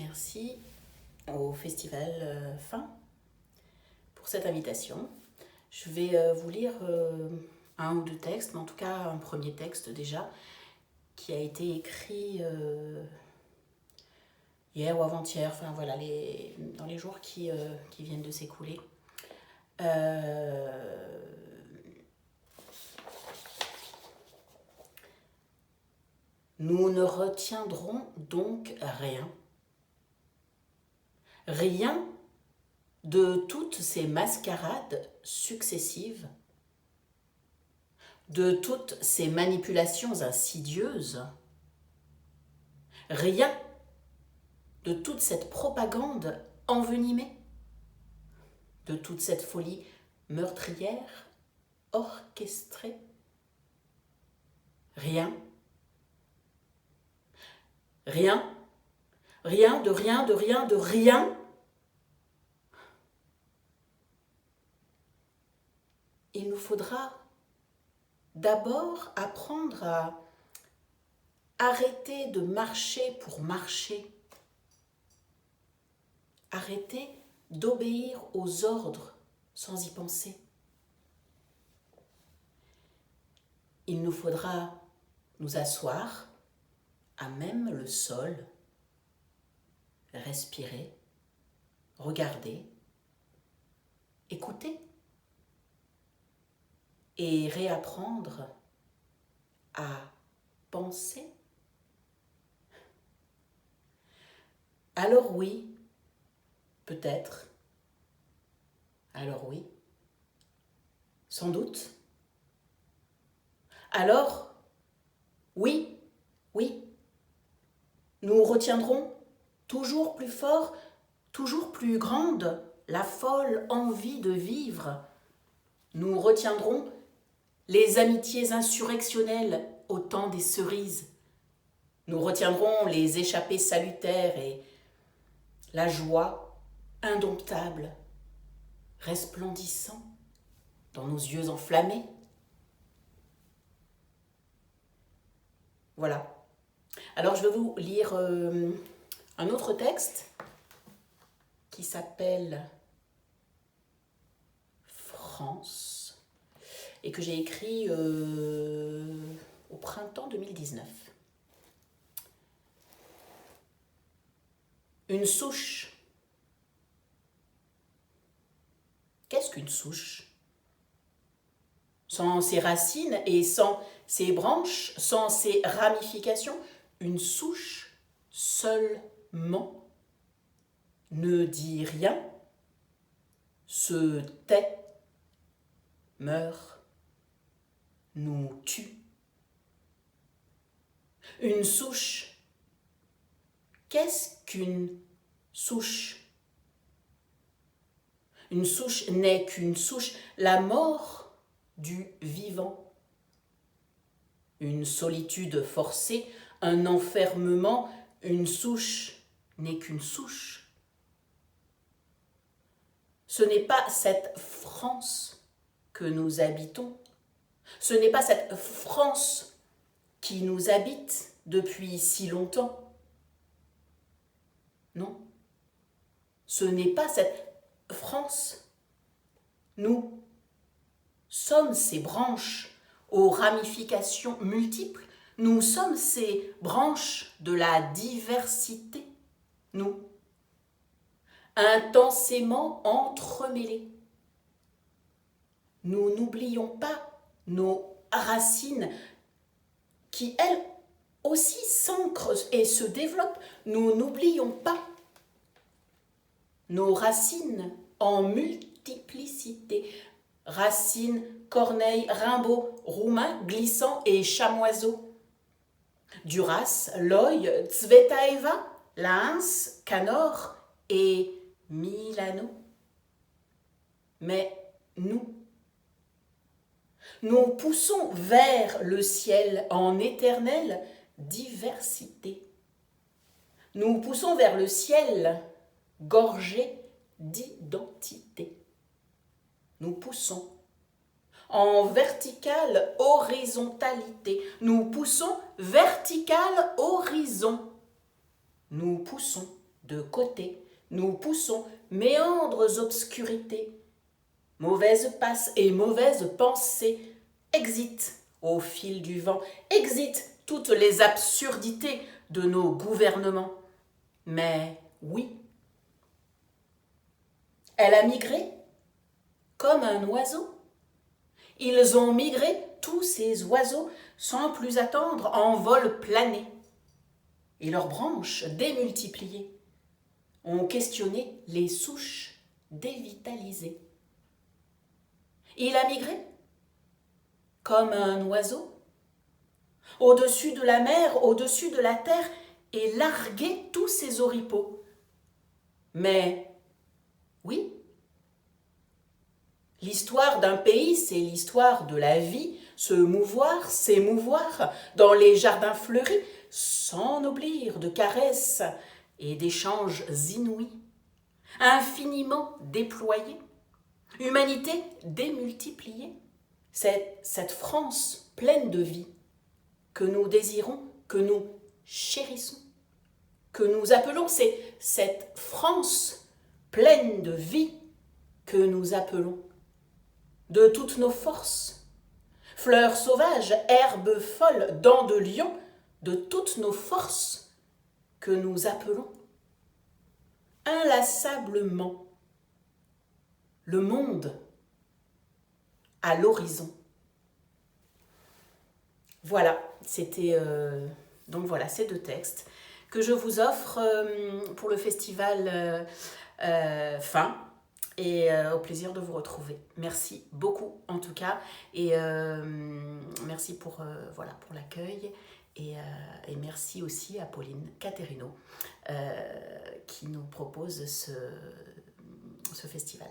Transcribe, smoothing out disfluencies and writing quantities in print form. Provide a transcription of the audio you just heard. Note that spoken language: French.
Merci au Festival Fin pour cette invitation. Je vais vous lire un ou deux textes, mais en tout cas un premier texte déjà, qui a été écrit hier ou avant-hier, enfin voilà, dans les jours qui viennent de s'écouler. Nous ne retiendrons donc rien. Rien de toutes ces mascarades successives, de toutes ces manipulations insidieuses, rien de toute cette propagande envenimée, de toute cette folie meurtrière, orchestrée. Rien. Rien. Rien de rien de rien de rien. Il nous faudra d'abord apprendre à arrêter de marcher pour marcher. Arrêter d'obéir aux ordres sans y penser. Il nous faudra nous asseoir à même le sol, respirer, regarder, écouter et réapprendre à penser. Alors oui, peut-être. Alors oui, sans doute. Alors, oui, nous retiendrons toujours plus fort, toujours plus grande la folle envie de vivre. Nous retiendrons les amitiés insurrectionnelles au temps des cerises. Nous retiendrons les échappées salutaires et la joie indomptable, resplendissant dans nos yeux enflammés. Voilà. Alors je vais vous lire un autre texte qui s'appelle France et que j'ai écrit au printemps 2019. Une souche. Qu'est-ce qu'une souche? Sans ses racines et sans ses branches, sans ses ramifications, une souche seulement ne dit rien, se tait, meurt, nous tue. Une souche. Qu'est-ce qu'une souche? Une souche n'est qu'une souche, la mort du vivant. Une solitude forcée, un enfermement, une souche n'est qu'une souche. Ce n'est pas cette France que nous habitons. Ce n'est pas cette France qui nous habite depuis si longtemps. Non, ce n'est pas cette France. Nous sommes ces branches aux ramifications multiples. Nous sommes ces branches de la diversité. Nous, intensément entremêlés. Nous n'oublions pas nos racines qui, elles aussi, s'ancrent et se développent. Nous n'oublions pas nos racines en multiplicité. Racines, Corneille, Rimbaud, Roumain, Glissant et Chamoiseau. Duras, Loy, Tsvetaeva, Laens, Canor et Milano. Mais nous poussons vers le ciel en éternelle diversité. Nous poussons vers le ciel gorgé d'identité. Nous poussons en verticale horizontalité. Nous poussons vertical horizon. Nous poussons de côté, nous poussons méandres obscurités. Mauvaise passe et mauvaise pensée, exit au fil du vent, exit toutes les absurdités de nos gouvernements. Mais oui, elle a migré comme un oiseau. Ils ont migré, tous ces oiseaux, sans plus attendre, en vol plané. Et leurs branches, démultipliées, ont questionné les souches dévitalisées. Il a migré comme un oiseau, au-dessus de la mer, au-dessus de la terre, et largué tous ses oripeaux. Mais oui, l'histoire d'un pays, c'est l'histoire de la vie, se mouvoir, s'émouvoir dans les jardins fleuris, sans oublier de caresses et d'échanges inouïs, infiniment déployés, humanité démultipliée. C'est cette France pleine de vie que nous désirons, que nous chérissons, que nous appelons, c'est cette France pleine de vie que nous appelons de toutes nos forces, fleurs sauvages, herbes folles, dents de lion, de toutes nos forces que nous appelons inlassablement le monde à l'horizon. Voilà, c'était donc voilà ces deux textes que je vous offre pour le festival fin. Et au plaisir de vous retrouver. Merci beaucoup en tout cas. Et merci pour l'accueil. Et merci aussi à Pauline Caterino qui nous propose ce festival.